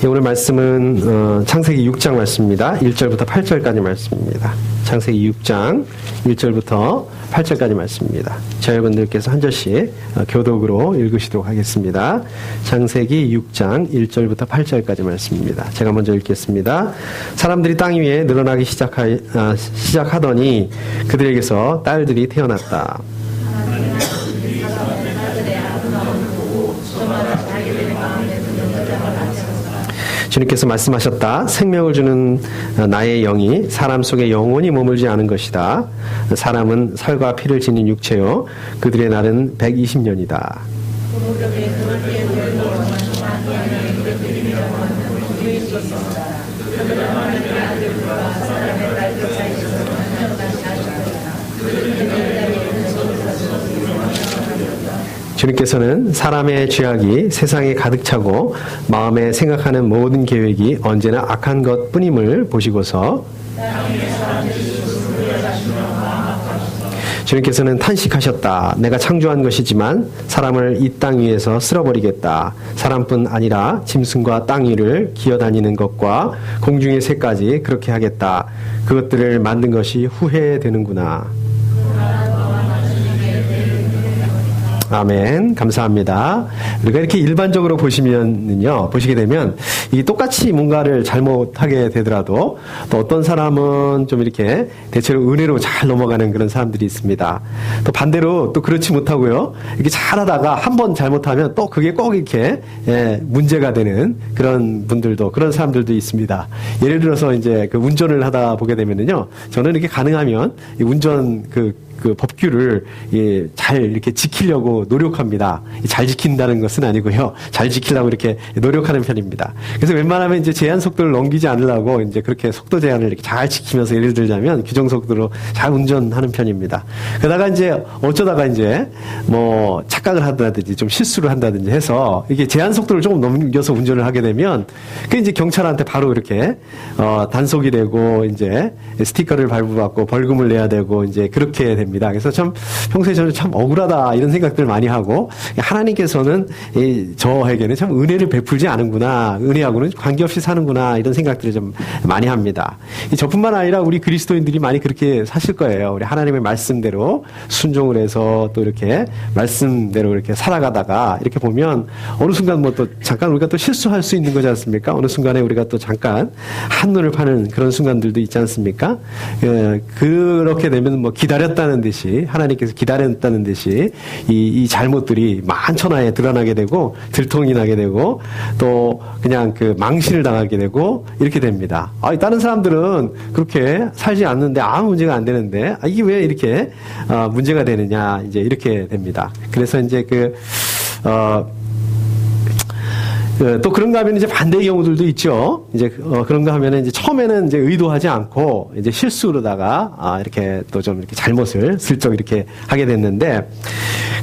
오늘 말씀은 창세기 6장 말씀입니다. 1절부터 8절까지 말씀입니다. 창세기 6장 1절부터 8절까지 말씀입니다. 자, 여러분들께서 한 절씩 교독으로 읽으시도록 하겠습니다. 창세기 6장 1절부터 8절까지 말씀입니다. 제가 먼저 읽겠습니다. 사람들이 땅 위에 늘어나기 시작하더니 그들에게서 딸들이 태어났다. 주님께서 말씀하셨다. 생명을 주는 나의 영이 사람 속에 영원히 머물지 않은 것이다. 사람은 살과 피를 지닌 육체요 그들의 날은 120년이다. 주님께서는 사람의 죄악이 세상에 가득 차고 마음에 생각하는 모든 계획이 언제나 악한 것 뿐임을 보시고서 주님께서는 탄식하셨다. 내가 창조한 것이지만 사람을 이 땅 위에서 쓸어버리겠다. 사람뿐 아니라 짐승과 땅 위를 기어다니는 것과 공중의 새까지 그렇게 하겠다. 그것들을 만든 것이 후회되는구나. 아멘. 감사합니다. 우리가 이렇게 일반적으로 보시게 되면, 이게 똑같이 뭔가를 잘못하게 되더라도, 또 어떤 사람은 좀 이렇게 대체로 은혜로 잘 넘어가는 그런 사람들이 있습니다. 또 반대로 또 그렇지 못하고요. 이렇게 잘하다가 한 번 잘못하면 또 그게 꼭 이렇게, 문제가 되는 그런 분들도, 그런 사람들도 있습니다. 예를 들어서 이제 그 운전을 하다 보게 되면은요, 저는 이렇게 가능하면 이 운전 그 법규를 잘 이렇게 지키려고 노력합니다. 잘 지킨다는 것은 아니고요. 잘 지키려고 이렇게 노력하는 편입니다. 그래서 웬만하면 이제 제한 속도를 넘기지 않으려고 이제 그렇게 속도 제한을 이렇게 잘 지키면서 예를 들자면 규정 속도로 잘 운전하는 편입니다. 그러다가 이제 어쩌다가 이제 뭐 착각을 한다든지 좀 실수를 한다든지 해서 이게 제한 속도를 조금 넘겨서 운전을 하게 되면 그 이제 경찰한테 바로 이렇게 단속이 되고 이제 스티커를 발부받고 벌금을 내야 되고 이제 그렇게 됩니다. 그래서 참 평소에 저는 참 억울하다 이런 생각들 많이 하고 하나님께서는 저에게는 참 은혜를 베풀지 않은구나, 은혜하고는 관계없이 사는구나 이런 생각들을 좀 많이 합니다. 저뿐만 아니라 우리 그리스도인들이 많이 그렇게 사실 거예요. 우리 하나님의 말씀대로 순종을 해서 또 이렇게 말씀대로 이렇게 살아가다가 이렇게 보면 어느 순간 뭐 또 잠깐 우리가 또 실수할 수 있는 거지 않습니까? 어느 순간에 우리가 또 잠깐 한눈을 파는 그런 순간들도 있지 않습니까? 그렇게 되면 뭐 기다렸다는 듯이 하나님께서 기다렸다는 듯이 이 잘못들이 만천하에 드러나게 되고 들통이 나게 되고 또 그냥 그 망신을 당하게 되고 이렇게 됩니다. 다른 사람들은 그렇게 살지 않는데 아무 문제가 안 되는데 이게 왜 이렇게 문제가 되느냐 이제 이렇게 됩니다. 그래서 이제 또 그런가 하면 이제 반대의 경우들도 있죠. 이제 그런가 하면은 이제 처음에는 이제 의도하지 않고 이제 실수로다가 이렇게 또 좀 이렇게 잘못을 슬쩍 이렇게 하게 됐는데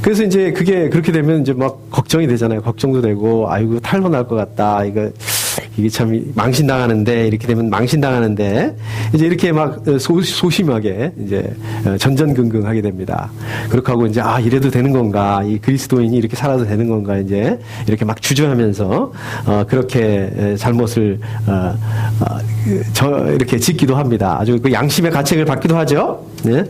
그래서 이제 그게 그렇게 되면 이제 막 걱정이 되잖아요. 걱정도 되고 아이고 탈로 날 것 같다. 이게 참 망신당하는데 이렇게 되면 망신당하는데 이제 이렇게 막 소심하게 이제 전전긍긍하게 됩니다. 그렇게 하고 이제 이래도 되는 건가, 이 그리스도인이 이렇게 살아도 되는 건가 이제 이렇게 막 주저하면서 그렇게 잘못을 이렇게 짓기도 합니다. 아주 그 양심의 가책을 받기도 하죠. 네.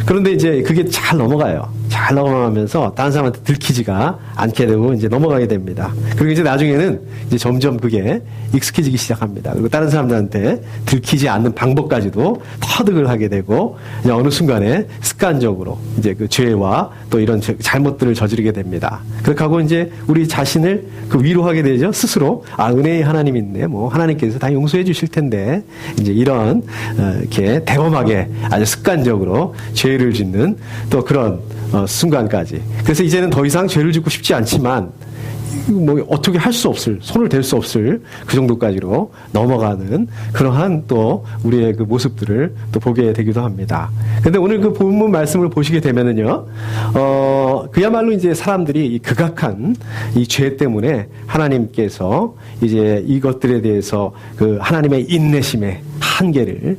그런데 이제 그게 잘 넘어가요. 잘 넘어가면서 다른 사람한테 들키지가 않게 되고 이제 넘어가게 됩니다. 그리고 이제 나중에는 이제 점점 그게 익숙해지기 시작합니다. 그리고 다른 사람들한테 들키지 않는 방법까지도 터득을 하게 되고 이제 어느 순간에 습관적으로 이제 그 죄와 또 이런 잘못들을 저지르게 됩니다. 그렇게 하고 이제 우리 자신을 위로하게 되죠. 스스로 은혜의 하나님이 있네. 뭐 하나님께서 다 용서해 주실 텐데 이제 이런 이렇게 대범하게 아주 습관적으로 죄를 짓는 또 그런 순간까지. 그래서 이제는 더 이상 죄를 짓고 싶지 않지만 뭐 어떻게 할 수 없을, 손을 댈 수 없을 그 정도까지로 넘어가는 그러한 또 우리의 그 모습들을 또 보게 되기도 합니다. 근데 오늘 그 본문 말씀을 보시게 되면은요, 그야말로 이제 사람들이 이 극악한 이 죄 때문에 하나님께서 이제 이것들에 대해서 그 하나님의 인내심에 한계를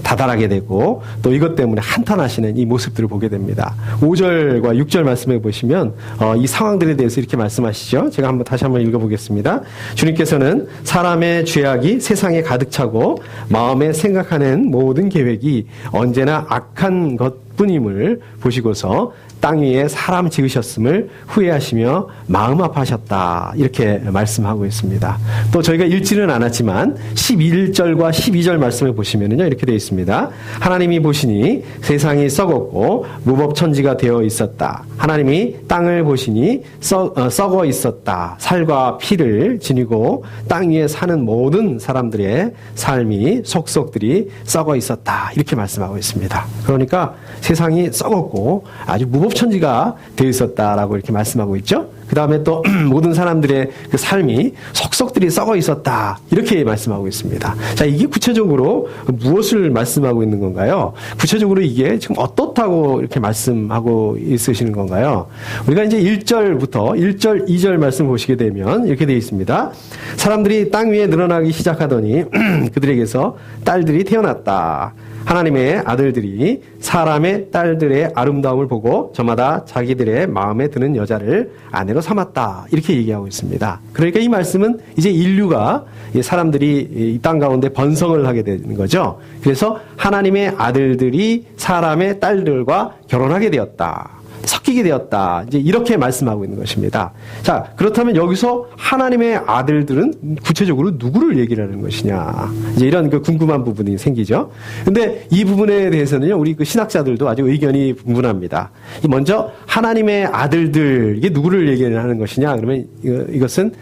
다달하게 되고 또 이것 때문에 한탄하시는 이 모습들을 보게 됩니다. 5절과 6절 말씀해 보시면 이 상황들에 대해서 이렇게 말씀하시죠. 제가 다시 한번 읽어보겠습니다. 주님께서는 사람의 죄악이 세상에 가득 차고 마음에 생각하는 모든 계획이 언제나 악한 것뿐임을 보시고서 땅 위에 사람 지으셨음을 후회하시며 마음 아파하셨다. 이렇게 말씀하고 있습니다. 또 저희가 읽지는 않았지만 11절과 12절 말씀을 보시면요 이렇게 되어 있습니다. 하나님이 보시니 세상이 썩었고 무법천지가 되어 있었다. 하나님이 땅을 보시니 썩어 있었다. 살과 피를 지니고 땅 위에 사는 모든 사람들의 삶이 속속들이 썩어 있었다. 이렇게 말씀하고 있습니다. 그러니까 세상이 썩었고 아주 무법천지가 되어 있었다라고 이렇게 말씀하고 있죠. 그 다음에 또 모든 사람들의 그 삶이 속속들이 썩어 있었다. 이렇게 말씀하고 있습니다. 자, 이게 구체적으로 무엇을 말씀하고 있는 건가요? 구체적으로 이게 지금 어떻다고 이렇게 말씀하고 있으시는 건가요? 우리가 이제 1절부터 1절, 2절 말씀 보시게 되면 이렇게 되어 있습니다. 사람들이 땅 위에 늘어나기 시작하더니 그들에게서 딸들이 태어났다. 하나님의 아들들이 사람의 딸들의 아름다움을 보고 저마다 자기들의 마음에 드는 여자를 아내로 삼았다. 이렇게 얘기하고 있습니다. 그러니까 이 말씀은 이제 인류가 사람들이 이 땅 가운데 번성을 하게 되는 거죠. 그래서 하나님의 아들들이 사람의 딸들과 결혼하게 되었다. 섞이게 되었다. 이제 이렇게 말씀하고 있는 것입니다. 자, 그렇다면 여기서 하나님의 아들들은 구체적으로 누구를 얘기를 하는 것이냐. 이제 이런 그 궁금한 부분이 생기죠. 근데 이 부분에 대해서는요, 우리 그 신학자들도 아주 의견이 분분합니다. 먼저 하나님의 아들들, 이게 누구를 얘기를 하는 것이냐. 그러면 이것은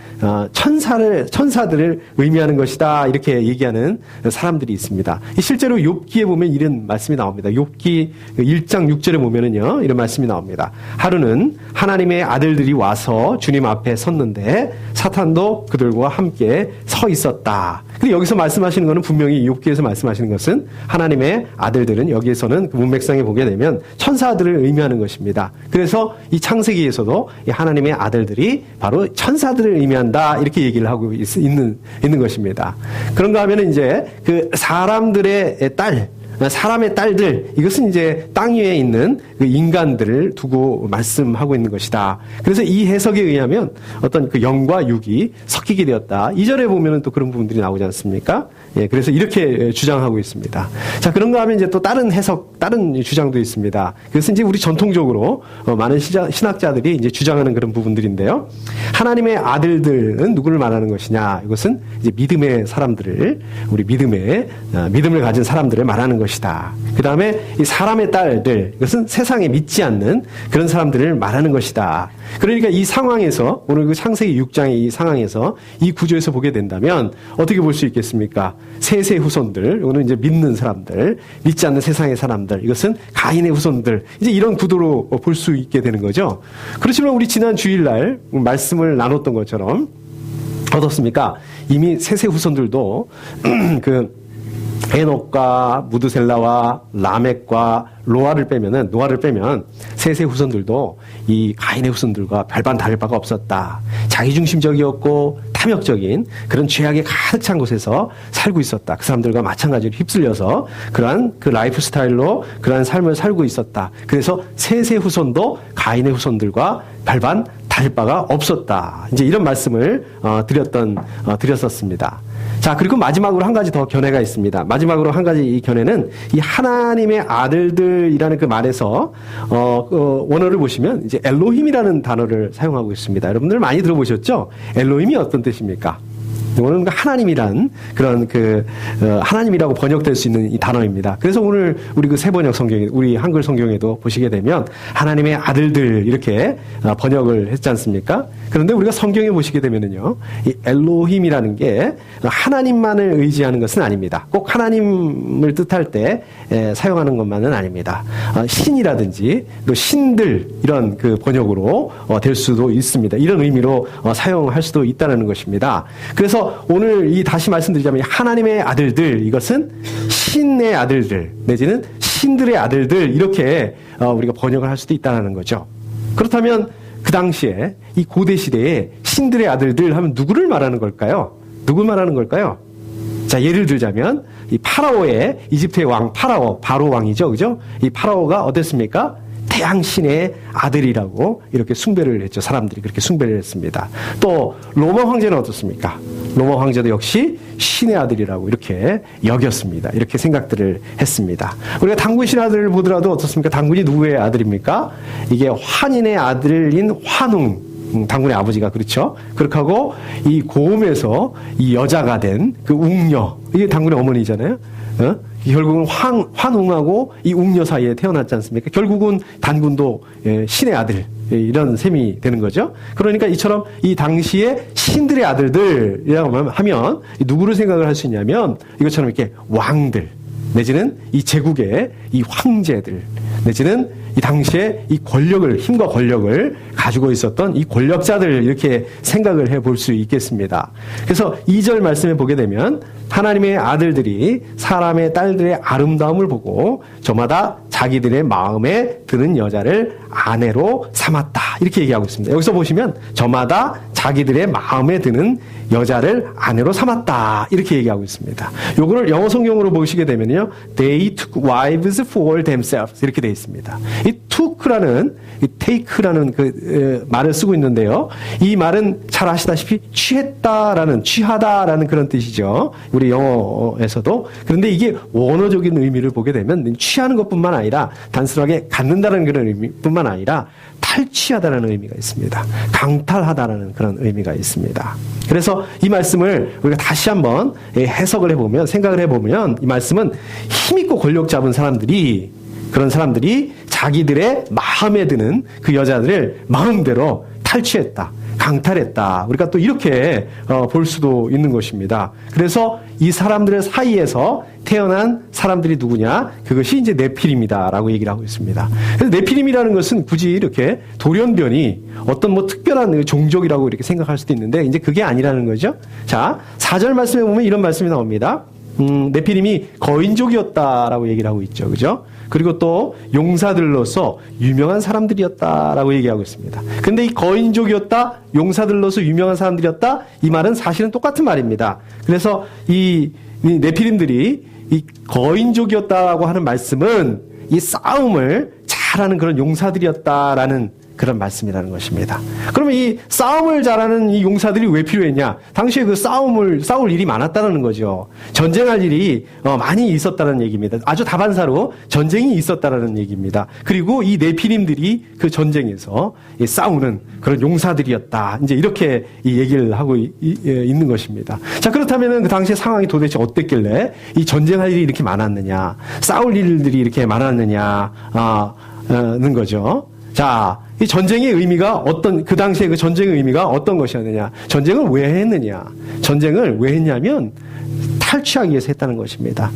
천사들을 의미하는 것이다. 이렇게 얘기하는 사람들이 있습니다. 실제로 욥기에 보면 이런 말씀이 나옵니다. 욥기 1장 6절에 보면은요, 이런 말씀이 나옵니다. 하루는 하나님의 아들들이 와서 주님 앞에 섰는데 사탄도 그들과 함께 서 있었다. 근데 여기서 말씀하시는 것은 분명히 욥기에서 말씀하시는 것은 하나님의 아들들은 여기에서는 그 문맥상에 보게 되면 천사들을 의미하는 것입니다. 그래서 이 창세기에서도 이 하나님의 아들들이 바로 천사들을 의미한다. 이렇게 얘기를 하고 있는 것입니다. 그런가 하면 이제 그 사람들의 사람의 딸들, 이것은 이제 땅 위에 있는 그 인간들을 두고 말씀하고 있는 것이다. 그래서 이 해석에 의하면 어떤 그 영과 육이 섞이게 되었다. 2절에 보면은 또 그런 부분들이 나오지 않습니까? 예, 그래서 이렇게 주장하고 있습니다. 자, 그런가 하면 이제 또 다른 해석, 다른 주장도 있습니다. 그래서 이제 우리 전통적으로 많은 신학자들이 이제 주장하는 그런 부분들인데요. 하나님의 아들들은 누구를 말하는 것이냐? 이것은 이제 믿음의 사람들을, 우리 믿음을 가진 사람들을 말하는 것이다. 그 다음에 이 사람의 딸들, 이것은 세상에 믿지 않는 그런 사람들을 말하는 것이다. 그러니까 이 상황에서, 오늘 그 창세기 6장의 이 상황에서 이 구조에서 보게 된다면 어떻게 볼 수 있겠습니까? 셋의 후손들, 이거는 이제 믿는 사람들, 믿지 않는 세상의 사람들, 이것은 가인의 후손들, 이제 이런 구도로 볼 수 있게 되는 거죠. 그렇지만 우리 지난 주일날 말씀을 나눴던 것처럼 어떻습니까? 이미 셋의 후손들도 그 에녹과 무드셀라와 라멕과 노아를 빼면 셋의 후손들도 이 가인의 후손들과 별반 다를 바가 없었다. 자기중심적이었고 탐욕적인 그런 죄악에 가득 찬 곳에서 살고 있었다. 그 사람들과 마찬가지로 휩쓸려서 그러한 그 라이프 스타일로 그러한 삶을 살고 있었다. 그래서 셋의 후손도 가인의 후손들과 별반 다를 바가 없었다. 이제 이런 말씀을 드렸었습니다. 자, 그리고 마지막으로 한 가지 더 견해가 있습니다. 마지막으로 한 가지 이 견해는 이 하나님의 아들들이라는 그 말에서 원어를 보시면 이제 엘로힘이라는 단어를 사용하고 있습니다. 여러분들 많이 들어보셨죠? 엘로힘이 어떤 뜻입니까? 이거는 하나님이란 그런 하나님이라고 번역될 수 있는 이 단어입니다. 그래서 오늘 우리 그 세번역 성경에, 우리 한글 성경에도 보시게 되면 하나님의 아들들 이렇게 번역을 했지 않습니까? 그런데 우리가 성경에 보시게 되면은요, 이 엘로힘이라는 게 하나님만을 의지하는 것은 아닙니다. 꼭 하나님을 뜻할 때 사용하는 것만은 아닙니다. 신이라든지 또 신들 이런 그 번역으로 될 수도 있습니다. 이런 의미로 사용할 수도 있다는 것입니다. 그래서 오늘 다시 말씀드리자면 하나님의 아들들, 이것은 신의 아들들 내지는 신들의 아들들 이렇게 우리가 번역을 할 수도 있다는 거죠. 그렇다면 그 당시에 이 고대 시대에 신들의 아들들 하면 누구를 말하는 걸까요? 누구 말하는 걸까요? 자, 예를 들자면 이 파라오의 이집트의 왕 바로 왕이죠. 그죠? 이 파라오가 어땠습니까? 태양신의 아들이라고 이렇게 숭배를 했죠. 사람들이 그렇게 숭배를 했습니다. 또 로마 황제는 어떻습니까? 로마 황제도 역시 신의 아들이라고 이렇게 여겼습니다. 이렇게 생각들을 했습니다. 우리가 당군 신의 아들을 보더라도 어떻습니까? 당군이 누구의 아들입니까? 이게 환인의 아들인 환웅, 당군의 아버지가 그렇죠. 그렇게 하고 이 고음에서 이 여자가 된 그 웅녀, 이게 당군의 어머니잖아요. 결국은 환웅하고 이 웅녀 사이에 태어났지 않습니까? 결국은 단군도 신의 아들, 이런 셈이 되는 거죠. 그러니까 이처럼 이 당시에 신들의 아들들이라고 하면 누구를 생각을 할 수 있냐면 이것처럼 이렇게 왕들 내지는 이 제국의 이 황제들 내지는 이 당시에 이 권력을, 힘과 권력을 가지고 있었던 이 권력자들 이렇게 생각을 해볼 수 있겠습니다. 그래서 2절 말씀에 보게 되면 하나님의 아들들이 사람의 딸들의 아름다움을 보고 저마다 자기들의 마음에 드는 여자를 아내로 삼았다. 이렇게 얘기하고 있습니다. 여기서 보시면 저마다 자기들의 마음에 드는 여자를 아내로 삼았다. 이렇게 얘기하고 있습니다. 요거를 영어 성경으로 보시게 되면요. They took wives for themselves. 이렇게 되어 있습니다. 이 took라는, 이 take라는 그 말을 쓰고 있는데요. 이 말은 잘 아시다시피 취하다라는 그런 뜻이죠. 우리 영어에서도. 그런데 이게 원어적인 의미를 보게 되면 취하는 것뿐만 아니라 단순하게 갖는다는 그런 의미뿐만 아니라 탈취하다라는 의미가 있습니다. 강탈하다라는 그런 의미가 있습니다. 그래서 이 말씀을 우리가 다시 한번 해석을 해보면, 생각을 해보면 이 말씀은 힘있고 권력 잡은 사람들이, 그런 사람들이 자기들의 마음에 드는 그 여자들을 마음대로 탈취했다, 강탈했다. 우리가 또 이렇게 볼 수도 있는 것입니다. 그래서 이 사람들의 사이에서 태어난 사람들이 누구냐? 그것이 이제 네피림이다라고 얘기를 하고 있습니다. 그래서 네피림이라는 것은 굳이 이렇게 돌연변이 어떤 뭐 특별한 종족이라고 이렇게 생각할 수도 있는데 이제 그게 아니라는 거죠. 자, 4절 말씀에 보면 이런 말씀이 나옵니다. 네피림이 거인족이었다라고 얘기를 하고 있죠. 그죠? 그리고 또 용사들로서 유명한 사람들이었다라고 얘기하고 있습니다. 근데 이 거인족이었다, 용사들로서 유명한 사람들이었다, 이 말은 사실은 똑같은 말입니다. 그래서 이 네피림들이 이 거인족이었다라고 하는 말씀은 이 싸움을 잘하는 그런 용사들이었다라는 그런 말씀이라는 것입니다. 그러면 이 싸움을 잘하는 이 용사들이 왜 필요했냐? 당시에 그 싸울 일이 많았다는 거죠. 전쟁할 일이 많이 있었다는 얘기입니다. 아주 다반사로 전쟁이 있었다는 얘기입니다. 그리고 이 네피림들이 그 전쟁에서 싸우는 그런 용사들이었다. 이제 이렇게 이 얘기를 하고 있는 것입니다. 자, 그렇다면 그 당시의 상황이 도대체 어땠길래 이 전쟁할 일이 이렇게 많았느냐? 싸울 일들이 이렇게 많았느냐는 거죠. 자, 이 전쟁의 의미가 그 당시에 그 전쟁의 의미가 어떤 것이었느냐? 전쟁을 왜 했느냐? 전쟁을 왜 했냐면 탈취하기 위해서 했다는 것입니다.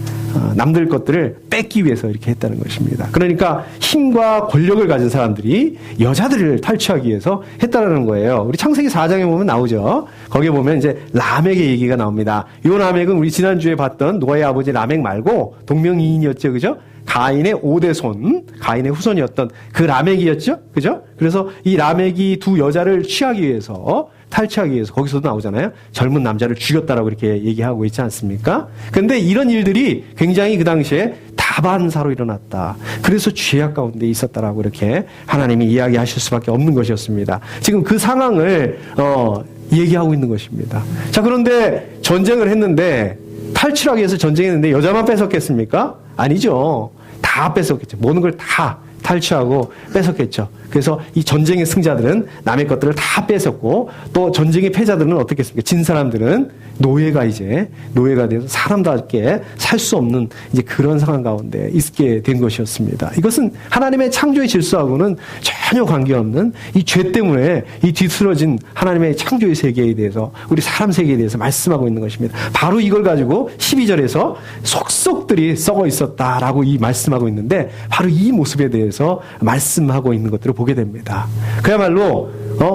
남들 것들을 뺏기 위해서 이렇게 했다는 것입니다. 그러니까 힘과 권력을 가진 사람들이 여자들을 탈취하기 위해서 했다는 거예요. 우리 창세기 4장에 보면 나오죠. 거기에 보면 이제 라멕의 얘기가 나옵니다. 이 라멕은 우리 지난주에 봤던 노아의 아버지 라멕 말고 동명이인이었죠. 그죠? 가인의 5대 손, 가인의 후손이었던 그 라멕이었죠? 그죠? 그래서 이 라멕이 두 여자를 취하기 위해서, 탈취하기 위해서, 거기서도 나오잖아요. 젊은 남자를 죽였다라고 이렇게 얘기하고 있지 않습니까? 근데 이런 일들이 굉장히 그 당시에 다반사로 일어났다. 그래서 죄악 가운데 있었다라고 이렇게 하나님이 이야기하실 수밖에 없는 것이었습니다. 지금 그 상황을, 얘기하고 있는 것입니다. 자, 그런데 전쟁을 했는데, 탈취하기 위해서 전쟁했는데 여자만 뺏었겠습니까? 아니죠. 다 뺏었겠죠. 모든 걸 다 탈취하고 뺏었겠죠. 그래서 이 전쟁의 승자들은 남의 것들을 다 뺏었고 또 전쟁의 패자들은 어떻게 했습니까? 진 사람들은 노예가 돼서 사람답게 살 수 없는 이제 그런 상황 가운데 있게 된 것이었습니다. 이것은 하나님의 창조의 질서하고는 전혀 관계없는 이 죄 때문에 이 뒤틀어진 하나님의 창조의 세계에 대해서 우리 사람 세계에 대해서 말씀하고 있는 것입니다. 바로 이걸 가지고 12절에서 속속들이 썩어 있었다라고 이 말씀하고 있는데 바로 이 모습에 대해서 말씀하고 있는 것들을 보게 됩니다. 그야말로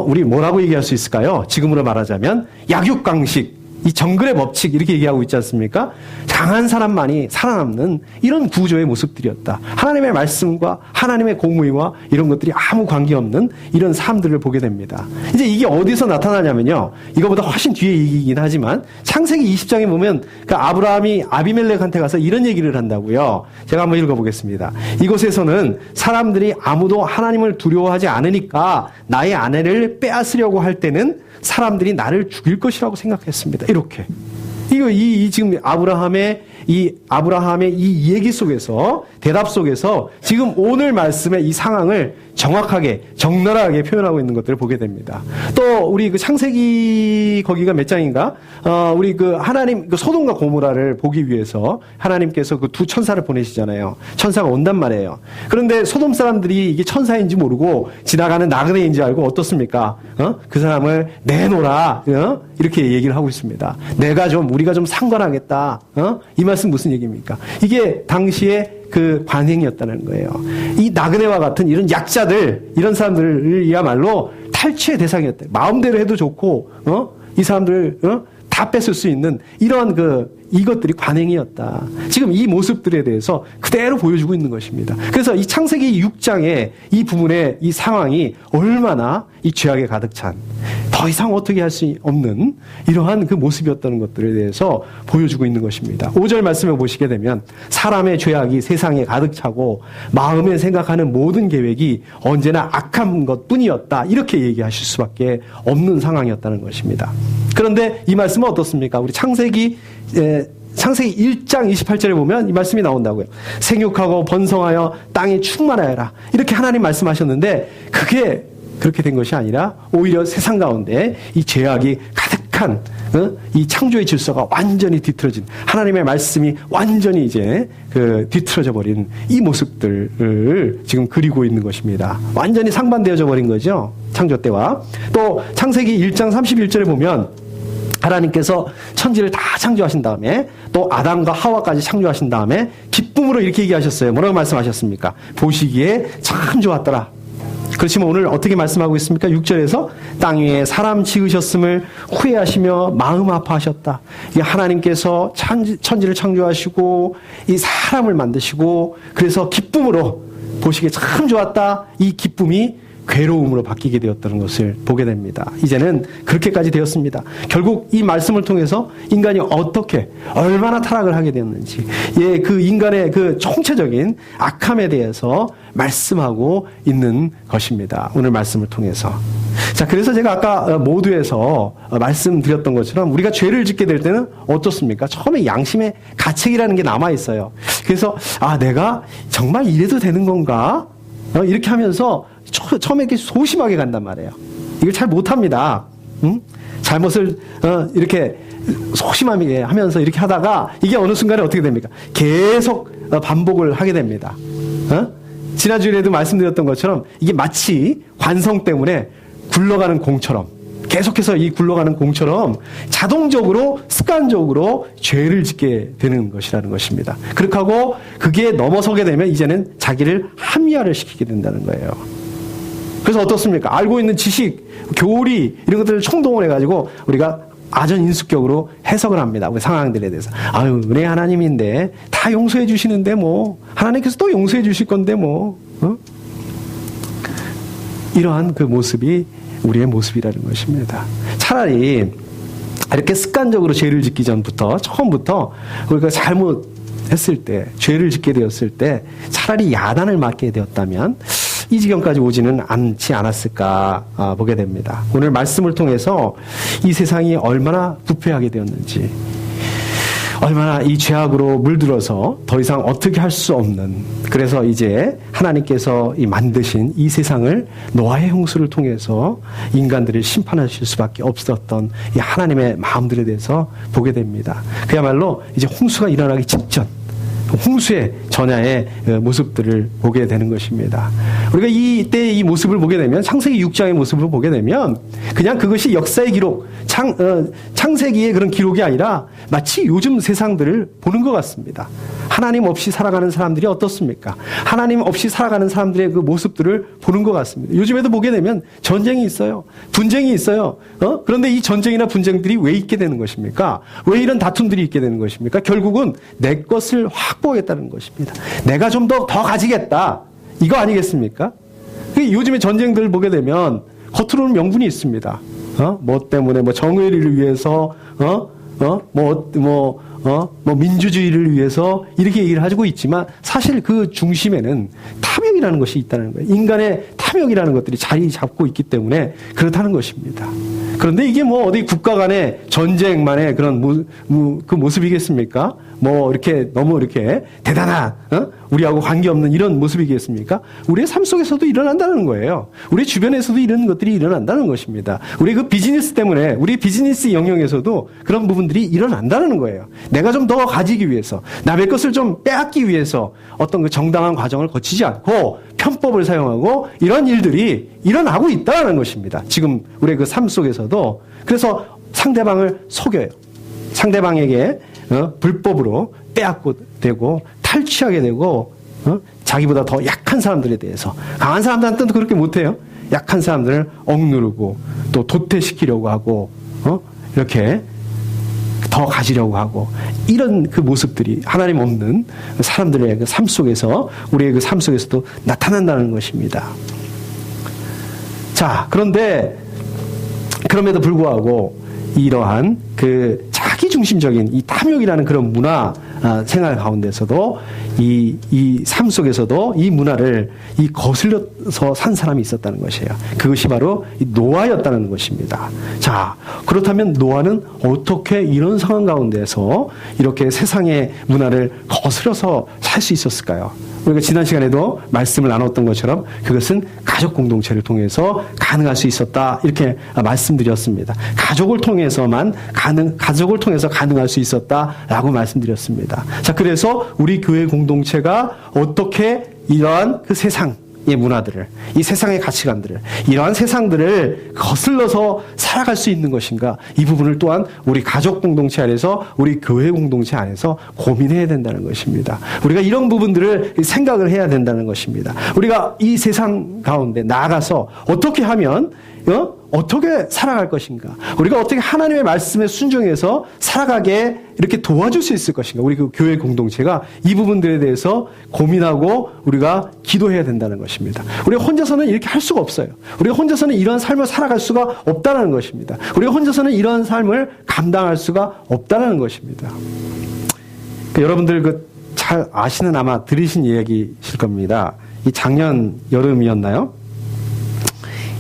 우리 뭐라고 얘기할 수 있을까요? 지금으로 말하자면 약육강식 이 정글의 법칙 이렇게 얘기하고 있지 않습니까? 강한 사람만이 살아남는 이런 구조의 모습들이었다. 하나님의 말씀과 하나님의 공의와 이런 것들이 아무 관계없는 이런 삶들을 보게 됩니다. 이제 이게 어디서 나타나냐면요. 이거보다 훨씬 뒤에 얘기이긴 하지만 창세기 20장에 보면 그 아브라함이 아비멜렉한테 가서 이런 얘기를 한다고요. 제가 한번 읽어보겠습니다. 이곳에서는 사람들이 아무도 하나님을 두려워하지 않으니까 나의 아내를 빼앗으려고 할 때는 사람들이 나를 죽일 것이라고 생각했습니다. 이렇게. 지금 아브라함의 이 얘기 속에서, 대답 속에서 지금 오늘 말씀의 이 상황을 정확하게, 적나라하게 표현하고 있는 것들을 보게 됩니다. 또, 우리 그 창세기 거기가 몇 장인가? 우리 그 하나님, 그 소돔과 고모라를 보기 위해서 하나님께서 그 두 천사를 보내시잖아요. 천사가 온단 말이에요. 그런데 소돔 사람들이 이게 천사인지 모르고 지나가는 나그네인지 알고 어떻습니까? 그 사람을 내놓으라. 이렇게 얘기를 하고 있습니다. 우리가 좀 상관하겠다. 이 말씀 무슨 얘기입니까? 이게 당시에 그 관행이었다는 거예요. 이 나그네와 같은 이런 약자들, 이런 사람들이야말로 탈취의 대상이었다. 마음대로 해도 좋고, 이 사람들, 다 뺏을 수 있는 이러한 이것들이 관행이었다. 지금 이 모습들에 대해서 그대로 보여주고 있는 것입니다. 그래서 이 창세기 6장의 이 부분의 이 상황이 얼마나 이 죄악에 가득 찬, 더 이상 어떻게 할 수 없는 이러한 그 모습이었다는 것들에 대해서 보여주고 있는 것입니다. 5절 말씀을 보시게 되면 사람의 죄악이 세상에 가득 차고 마음에 생각하는 모든 계획이 언제나 악한 것뿐이었다. 이렇게 얘기하실 수밖에 없는 상황이었다는 것입니다. 그런데 이 말씀은 어떻습니까? 우리 창세기 1장 28절에 보면 이 말씀이 나온다고요. 생육하고 번성하여 땅에 충만하여라. 이렇게 하나님 말씀하셨는데 그게 그렇게 된 것이 아니라 오히려 세상 가운데 이 죄악이 가득한 이 창조의 질서가 완전히 뒤틀어진, 하나님의 말씀이 완전히 이제 뒤틀어져 버린 이 모습들을 지금 그리고 있는 것입니다. 완전히 상반되어져 버린 거죠. 창조 때와. 또 창세기 1장 31절에 보면 하나님께서 천지를 다 창조하신 다음에 또 아담과 하와까지 창조하신 다음에 기쁨으로 이렇게 얘기하셨어요. 뭐라고 말씀하셨습니까? 보시기에 참 좋았더라. 그렇지만 오늘 어떻게 말씀하고 있습니까? 6절에서 땅 위에 사람 지으셨음을 후회하시며 마음 아파하셨다. 하나님께서 천지를 창조하시고 이 사람을 만드시고 그래서 기쁨으로 보시기에 참 좋았다. 이 기쁨이 괴로움으로 바뀌게 되었다는 것을 보게 됩니다. 이제는 그렇게까지 되었습니다. 결국 이 말씀을 통해서 인간이 어떻게 얼마나 타락을 하게 되었는지, 그 인간의 그 총체적인 악함에 대해서 말씀하고 있는 것입니다. 오늘 말씀을 통해서. 자, 그래서 제가 아까 모두에서 말씀드렸던 것처럼 우리가 죄를 짓게 될 때는 어떻습니까? 처음에 양심의 가책이라는 게 남아 있어요. 그래서 내가 정말 이래도 되는 건가? 이렇게 하면서 처음에 이렇게 소심하게 간단 말이에요. 이걸 잘 못합니다. 잘못을 이렇게 소심하게 하면서 이렇게 하다가 이게 어느 순간에 어떻게 됩니까? 계속 반복을 하게 됩니다. 지난주에도 말씀드렸던 것처럼 이게 마치 관성 때문에 굴러가는 공처럼, 계속해서 이 굴러가는 공처럼 자동적으로 습관적으로 죄를 짓게 되는 것이라는 것입니다. 그렇게 하고 그게 넘어서게 되면 이제는 자기를 합리화를 시키게 된다는 거예요. 그래서 어떻습니까? 알고 있는 지식, 교리 이런 것들을 총동원해가지고 우리가 아전인수격으로 해석을 합니다. 우리 상황들에 대해서. 은혜 하나님인데 다 용서해 주시는데 뭐 하나님께서 또 용서해 주실 건데 뭐 이러한 그 모습이 우리의 모습이라는 것입니다. 차라리 이렇게 습관적으로 죄를 짓기 전부터 처음부터 우리가 잘못했을 때, 죄를 짓게 되었을 때 차라리 야단을 맞게 되었다면 이 지경까지 오지는 않지 않았을까 보게 됩니다. 오늘 말씀을 통해서 이 세상이 얼마나 부패하게 되었는지, 얼마나 이 죄악으로 물들어서 더 이상 어떻게 할 수 없는, 그래서 이제 하나님께서 만드신 이 세상을 노아의 홍수를 통해서 인간들을 심판하실 수밖에 없었던 이 하나님의 마음들에 대해서 보게 됩니다. 그야말로 이제 홍수가 일어나기 직전, 홍수의 전야의 모습들을 보게 되는 것입니다. 우리가 이때 이 모습을 보게 되면 창세기 6장의 모습을 보게 되면 그냥 그것이 역사의 기록, 창세기의 그런 기록이 아니라 마치 요즘 세상들을 보는 것 같습니다. 하나님 없이 살아가는 사람들이 어떻습니까? 하나님 없이 살아가는 사람들의 그 모습들을 보는 것 같습니다. 요즘에도 보게 되면 전쟁이 있어요. 분쟁이 있어요. 그런데 이 전쟁이나 분쟁들이 왜 있게 되는 것입니까? 왜 이런 다툼들이 있게 되는 것입니까? 결국은 내 것을 확보하겠다는 것입니다. 내가 좀 더 가지겠다. 이거 아니겠습니까? 요즘에 전쟁들을 보게 되면 겉으로는 명분이 있습니다. 뭐 때문에 뭐 정의를 위해서 민주주의를 위해서 이렇게 얘기를 하고 있지만 사실 그 중심에는 탐욕이라는 것이 있다는 거예요. 인간의 탐욕이라는 것들이 자리 잡고 있기 때문에 그렇다는 것입니다. 그런데 이게 뭐 어디 국가 간의 전쟁만의 그런 그 모습이겠습니까? 뭐 이렇게 너무 이렇게 대단한 우리하고 관계없는 이런 모습이겠습니까? 우리의 삶 속에서도 일어난다는 거예요. 우리 주변에서도 이런 것들이 일어난다는 것입니다. 우리 그 비즈니스 때문에 우리 비즈니스 영역에서도 그런 부분들이 일어난다는 거예요. 내가 좀 더 가지기 위해서 남의 것을 좀 빼앗기 위해서 어떤 그 정당한 과정을 거치지 않고 편법을 사용하고 이런 일들이 일어나고 있다는 것입니다. 지금 우리의 그 삶 속에서도. 그래서 상대방을 속여요. 상대방에게 불법으로 빼앗고 되고 탈취하게 되고 자기보다 더 약한 사람들에 대해서 강한 사람들한테도 그렇게 못해요. 약한 사람들을 억누르고 또 도태시키려고 하고 이렇게 더 가지려고 하고 이런 그 모습들이 하나님 없는 사람들의 그 삶 속에서 우리의 그 삶 속에서도 나타난다는 것입니다. 자, 그런데 그럼에도 불구하고 이러한 그 자기중심적인 이 탐욕이라는 그런 문화 생활 가운데서도 이 삶 속에서도 이 문화를 거슬려서 산 사람이 있었다는 것이에요. 그것이 바로 노아였다는 것입니다. 자, 그렇다면 노아는 어떻게 이런 상황 가운데서 이렇게 세상의 문화를 거슬려서 살 수 있었을까요? 우리가 지난 시간에도 말씀을 나눴던 것처럼 그것은 가족 공동체를 통해서 가능할 수 있었다 이렇게 말씀드렸습니다. 가족을 통해서 가능할 수 있었다라고 말씀드렸습니다. 자, 그래서 우리 교회 공동체가 어떻게 이러한 그 세상의 문화들을, 이 세상의 가치관들을, 이러한 세상들을 거슬러서 살아갈 수 있는 것인가? 이 부분을 또한 우리 가족 공동체 안에서, 우리 교회 공동체 안에서 고민해야 된다는 것입니다. 우리가 이런 부분들을 생각을 해야 된다는 것입니다. 우리가 이 세상 가운데 나아가서 어떻게 하면 어떻게 살아갈 것인가? 우리가 어떻게 하나님의 말씀에 순종해서 살아가게 이렇게 도와줄 수 있을 것인가? 우리 그 교회 공동체가 이 부분들에 대해서 고민하고 우리가 기도해야 된다는 것입니다. 우리가 혼자서는 이렇게 할 수가 없어요. 우리가 혼자서는 이런 삶을 살아갈 수가 없다는 것입니다. 우리가 혼자서는 이런 삶을 감당할 수가 없다는 것입니다. 여러분들 잘 아시는 아마 들으신 이야기실 겁니다. 이 작년 여름이었나요?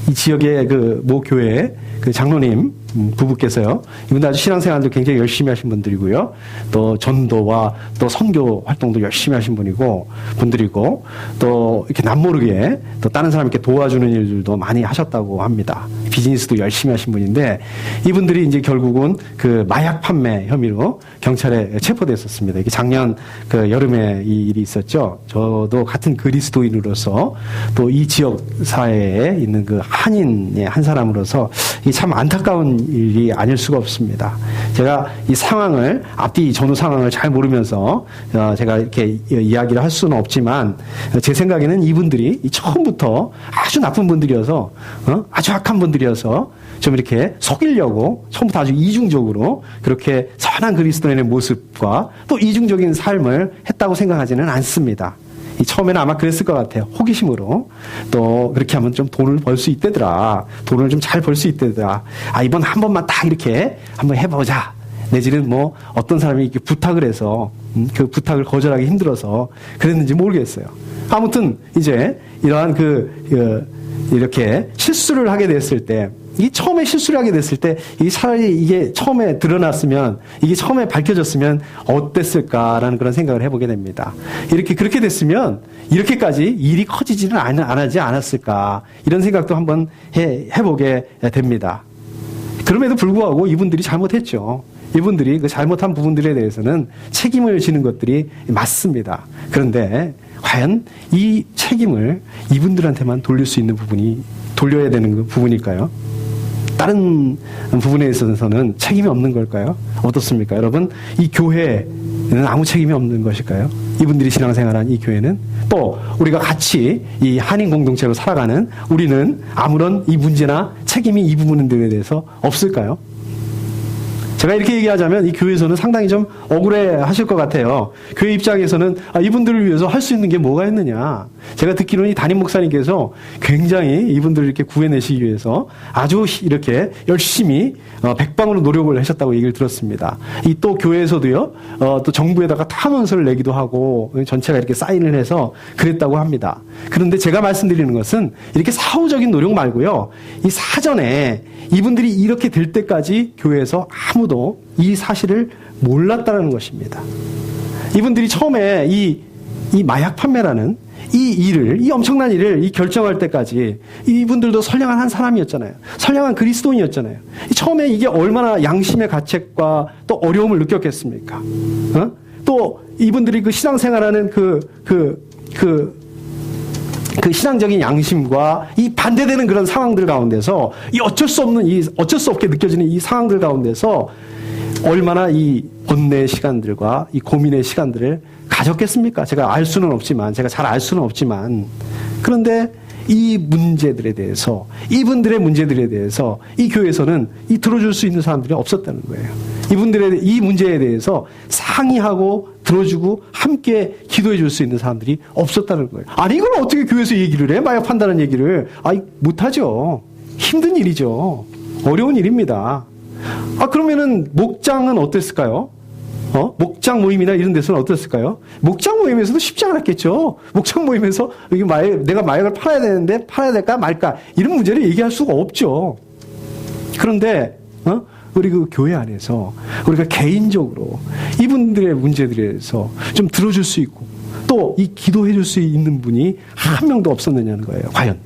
이 지역의 모 교회 장로님 부부께서요. 이분들 아주 신앙생활도 굉장히 열심히 하신 분들이고요. 또 전도와 또 선교 활동도 열심히 하신 분들이고 또 이렇게 남모르게 또 다른 사람 이렇게 도와주는 일들도 많이 하셨다고 합니다. 비즈니스도 열심히 하신 분인데 이분들이 이제 결국은 그 마약 판매 혐의로 경찰에 체포됐었습니다. 이게 작년 여름에 이 일이 있었죠. 저도 같은 그리스도인으로서 또 이 지역 사회에 있는 그 한인의 한 사람으로서 이 참 안타까운 일이 아닐 수가 없습니다. 제가 이 상황을 앞뒤 전후 상황을 잘 모르면서 제가 이렇게 이야기를 할 수는 없지만 제 생각에는 이분들이 처음부터 아주 나쁜 분들이어서 아주 악한 분들이어서 좀 이렇게 속이려고 처음부터 아주 이중적으로 그렇게 선한 그리스도인의 모습과 또 이중적인 삶을 했다고 생각하지는 않습니다. 처음에는 아마 그랬을 것 같아요. 호기심으로. 또 그렇게 하면 좀 돈을 벌 수 있대더라. 돈을 좀 잘 벌 수 있대더라. 이번 한 번만 딱 이렇게 한번 해보자. 내지는 뭐 어떤 사람이 이렇게 부탁을 해서 그 부탁을 거절하기 힘들어서 그랬는지 모르겠어요. 아무튼 이제 이러한 이렇게 실수를 하게 됐을 때 이 처음에 실수를 하게 됐을 때 이 차라리 이게 처음에 드러났으면 이게 처음에 밝혀졌으면 어땠을까라는 그런 생각을 해보게 됩니다. 그렇게 됐으면 이렇게까지 일이 커지지는 않지 않았을까 이런 생각도 한번 해보게 됩니다. 그럼에도 불구하고 이분들이 잘못했죠. 이분들이 그 잘못한 부분들에 대해서는 책임을 지는 것들이 맞습니다. 그런데 과연 이 책임을 이분들한테만 돌릴 수 있는 부분이 돌려야 되는 그 부분일까요? 다른 부분에 있어서는 책임이 없는 걸까요? 어떻습니까? 여러분, 이 교회는 아무 책임이 없는 것일까요? 이분들이 신앙생활한 이 교회는 또 우리가 같이 이 한인 공동체로 살아가는 우리는 아무런 이 문제나 책임이 이 부분들에 대해서 없을까요? 제가 이렇게 얘기하자면 이 교회에서는 상당히 좀 억울해 하실 것 같아요. 교회 입장에서는 이분들을 위해서 할 수 있는 게 뭐가 있느냐. 제가 듣기로는 이 담임 목사님께서 굉장히 이분들을 이렇게 구해내시기 위해서 아주 이렇게 열심히 백방으로 노력을 하셨다고 얘기를 들었습니다. 이 또 교회에서도요, 또 정부에다가 타문서를 내기도 하고 전체가 이렇게 사인을 해서 그랬다고 합니다. 그런데 제가 말씀드리는 것은 이렇게 사후적인 노력 말고요, 이 사전에 이분들이 이렇게 될 때까지 교회에서 아무도 이 사실을 몰랐다는 것입니다. 이분들이 처음에 이 마약 판매라는 이 엄청난 일을 결정할 때까지 이분들도 선량한 한 사람이었잖아요. 선량한 그리스도인이었잖아요. 처음에 이게 얼마나 양심의 가책과 또 어려움을 느꼈겠습니까? 또 이분들이 그 신앙생활하는 그 신앙적인 양심과 이 반대되는 그런 상황들 가운데서 어쩔 수 없게 느껴지는 이 상황들 가운데서 얼마나 이 번뇌의 시간들과 이 고민의 시간들을 가졌겠습니까? 제가 잘 알 수는 없지만, 그런데 이 문제들에 대해서, 이분들의 문제들에 대해서 이 교회에서는 들어줄 수 있는 사람들이 없었다는 거예요. 이분들의 이 문제에 대해서 상의하고 들어주고 함께 기도해 줄 수 있는 사람들이 없었다는 거예요. 아니, 이걸 어떻게 교회에서 얘기를 해? 마약 판다는 얘기를. 못하죠. 힘든 일이죠. 어려운 일입니다. 그러면은 목장은 어땠을까요? 목장 모임이나 이런 데서는 어땠을까요? 목장 모임에서도 쉽지 않았겠죠. 목장 모임에서 내가 마약을 팔아야 되는데 팔아야 될까 말까 이런 문제를 얘기할 수가 없죠. 그런데 우리 그 교회 안에서 우리가 개인적으로 이분들의 문제들에 대해서 좀 들어줄 수 있고 또 이 기도해 줄 수 있는 분이 한 명도 없었느냐는 거예요. 과연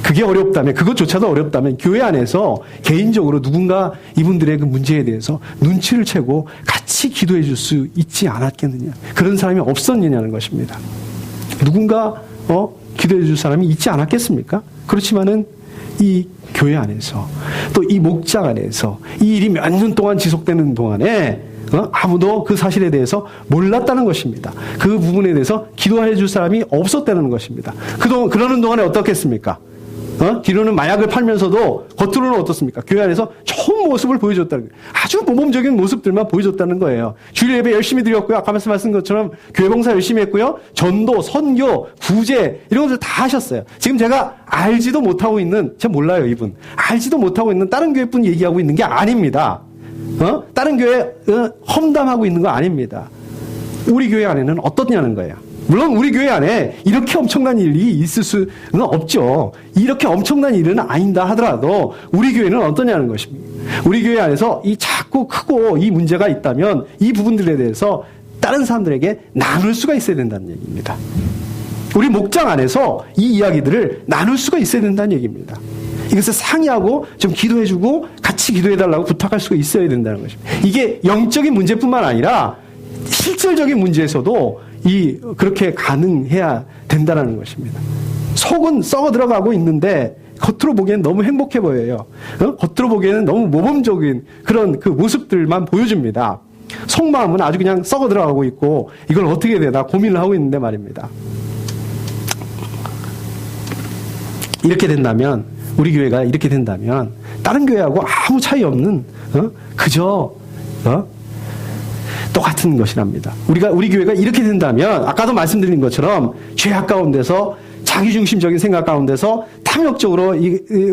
그게 어렵다면, 그것조차도 어렵다면 교회 안에서 개인적으로 누군가 이분들의 그 문제에 대해서 눈치를 채고 같이 기도해 줄 수 있지 않았겠느냐. 그런 사람이 없었느냐는 것입니다. 누군가 기도해 줄 사람이 있지 않았겠습니까? 그렇지만은 이 교회 안에서 또 이 목장 안에서 이 일이 몇 년 동안 지속되는 동안에 아무도 그 사실에 대해서 몰랐다는 것입니다. 그 부분에 대해서 기도해 줄 사람이 없었다는 것입니다. 그러는 동안에 어떻겠습니까? 뒤로는 마약을 팔면서도 겉으로는 어떻습니까? 교회 안에서 좋은 모습을 보여줬다는 거예요. 아주 모범적인 모습들만 보여줬다는 거예요. 주일 예배 열심히 드렸고요. 아까 말씀하신 것처럼 교회 봉사 열심히 했고요. 전도, 선교, 구제 이런 것들 다 하셨어요. 지금 제가 알지도 못하고 있는, 제가 몰라요, 이분. 알지도 못하고 있는 다른 교회뿐 얘기하고 있는 게 아닙니다. 다른 교회 험담하고 있는 거 아닙니다. 우리 교회 안에는 어떻냐는 거예요. 물론 우리 교회 안에 이렇게 엄청난 일이 있을 수는 없죠. 이렇게 엄청난 일은 아닌다 하더라도 우리 교회는 어떠냐는 것입니다. 우리 교회 안에서 이 작고 크고 이 문제가 있다면 이 부분들에 대해서 다른 사람들에게 나눌 수가 있어야 된다는 얘기입니다. 우리 목장 안에서 이 이야기들을 나눌 수가 있어야 된다는 얘기입니다. 이것을 상의하고 좀 기도해주고 같이 기도해달라고 부탁할 수가 있어야 된다는 것입니다. 이게 영적인 문제뿐만 아니라 실질적인 문제에서도 그렇게 가능해야 된다는 것입니다. 속은 썩어 들어가고 있는데 겉으로 보기에는 너무 행복해 보여요. 겉으로 보기에는 너무 모범적인 그런 그 모습들만 보여줍니다. 속마음은 아주 그냥 썩어 들어가고 있고 이걸 어떻게 해야 되나 고민을 하고 있는데 말입니다. 이렇게 된다면, 우리 교회가 이렇게 된다면 다른 교회하고 아무 차이 없는 그저 똑같은 것이랍니다. 우리 교회가 이렇게 된다면 아까도 말씀드린 것처럼 죄악 가운데서 자기중심적인 생각 가운데서 탐욕적으로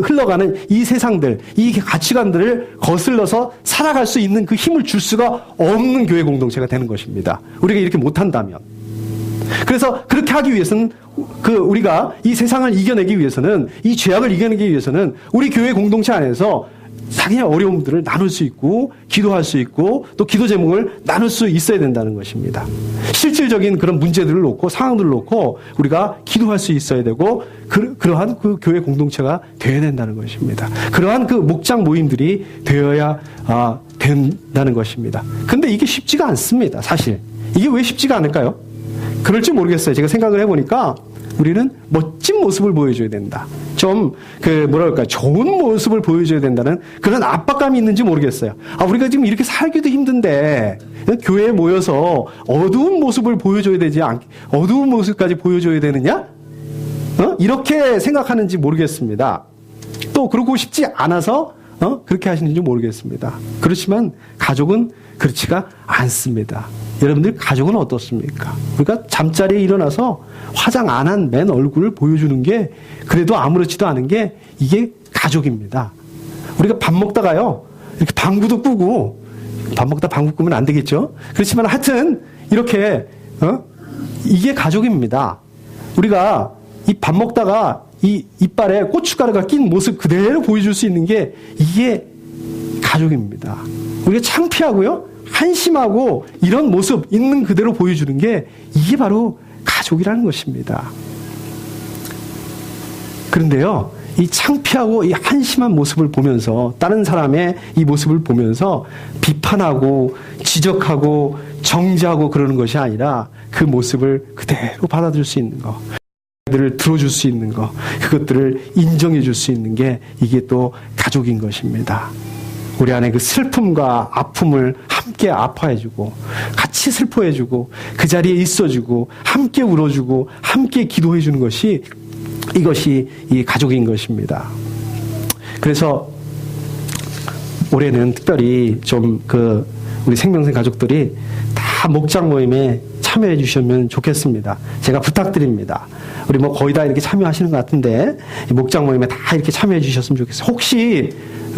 흘러가는 이 세상들, 이 가치관들을 거슬러서 살아갈 수 있는 그 힘을 줄 수가 없는 교회 공동체가 되는 것입니다. 우리가 이렇게 못한다면. 그래서 그렇게 하기 위해서는 우리가 이 세상을 이겨내기 위해서는, 이 죄악을 이겨내기 위해서는 우리 교회 공동체 안에서 자기의 어려움들을 나눌 수 있고 기도할 수 있고 또 기도 제목을 나눌 수 있어야 된다는 것입니다. 실질적인 그런 문제들을 놓고 상황들을 놓고 우리가 기도할 수 있어야 되고 그러한 그 교회 공동체가 되어야 된다는 것입니다. 그러한 그 목장 모임들이 되어야 된다는 것입니다. 근데 이게 쉽지가 않습니다. 사실 이게 왜 쉽지가 않을까요? 그럴지 모르겠어요. 제가 생각을 해보니까 우리는 멋진 모습을 보여줘야 된다. 좀, 좋은 모습을 보여줘야 된다는 그런 압박감이 있는지 모르겠어요. 우리가 지금 이렇게 살기도 힘든데, 교회에 모여서 어두운 모습을 보여줘야 되지 어두운 모습까지 보여줘야 되느냐? 이렇게 생각하는지 모르겠습니다. 또, 그러고 싶지 않아서, 그렇게 하시는지 모르겠습니다. 그렇지만, 가족은 그렇지가 않습니다. 여러분들 가족은 어떻습니까? 우리가 잠자리에 일어나서 화장 안 한 맨 얼굴을 보여주는 게 그래도 아무렇지도 않은 게 이게 가족입니다. 우리가 밥 먹다가요 이렇게 방구도 끄고 밥 먹다 방구 끄면 안 되겠죠? 그렇지만 하여튼 이렇게 이게 가족입니다. 우리가 이 밥 먹다가 이 이빨에 고춧가루가 낀 모습 그대로 보여줄 수 있는 게 이게 가족입니다. 우리가 창피하고요 한심하고 이런 모습 있는 그대로 보여주는 게 이게 바로 가족이라는 것입니다. 그런데요, 이 창피하고 이 한심한 모습을 보면서 다른 사람의 이 모습을 보면서 비판하고 지적하고 정죄하고 그러는 것이 아니라 그 모습을 그대로 받아들일 수 있는 것, 그들을 들어줄 수 있는 것, 그것들을 인정해 줄 수 있는 게 이게 또 가족인 것입니다. 우리 안에 그 슬픔과 아픔을 함께 아파해주고 같이 슬퍼해주고 그 자리에 있어주고 함께 울어주고 함께 기도해주는 것이 이것이 이 가족인 것입니다. 그래서 올해는 특별히 좀 우리 생명생 가족들이 다 목장 모임에 참여해 주시면 좋겠습니다. 제가 부탁드립니다. 우리 거의 다 이렇게 참여하시는 것 같은데 목장 모임에 다 이렇게 참여해 주셨으면 좋겠어요. 혹시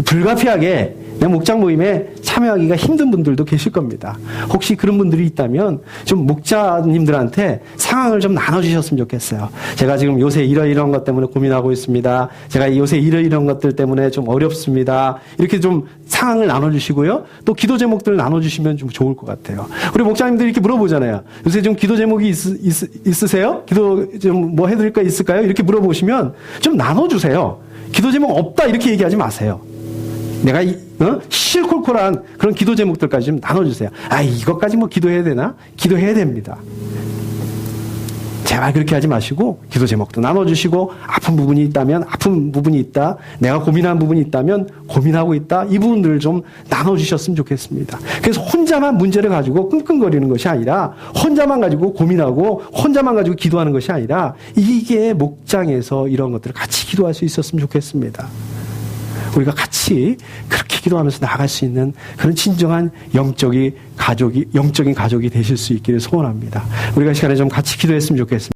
불가피하게 내 목장 모임에 참여하기가 힘든 분들도 계실 겁니다. 혹시 그런 분들이 있다면 좀 목자님들한테 상황을 좀 나눠주셨으면 좋겠어요. 제가 지금 요새 이런 것 때문에 고민하고 있습니다. 제가 요새 이런 것들 때문에 좀 어렵습니다. 이렇게 좀 상황을 나눠주시고요. 또 기도 제목들을 나눠주시면 좀 좋을 것 같아요. 우리 목자님들이 이렇게 물어보잖아요. 요새 좀 기도 제목이 있으세요? 기도 좀 뭐 해드릴 거 있을까요? 이렇게 물어보시면 좀 나눠주세요. 기도 제목 없다 이렇게 얘기하지 마세요. 내가 실콜콜한 그런 기도 제목들까지 좀 나눠주세요. 이것까지 기도해야 되나? 기도해야 됩니다. 제발 그렇게 하지 마시고 기도 제목도 나눠주시고 아픈 부분이 있다면 아픈 부분이 있다. 내가 고민한 부분이 있다면 고민하고 있다. 이 부분들을 좀 나눠주셨으면 좋겠습니다. 그래서 혼자만 문제를 가지고 끙끙거리는 것이 아니라 혼자만 가지고 고민하고 혼자만 가지고 기도하는 것이 아니라 이게 목장에서 이런 것들을 같이 기도할 수 있었으면 좋겠습니다. 우리가 같이 그렇게 기도하면서 나아갈 수 있는 그런 진정한 영적인 가족이 되실 수 있기를 소원합니다. 우리가 이 시간에 좀 같이 기도했으면 좋겠습니다.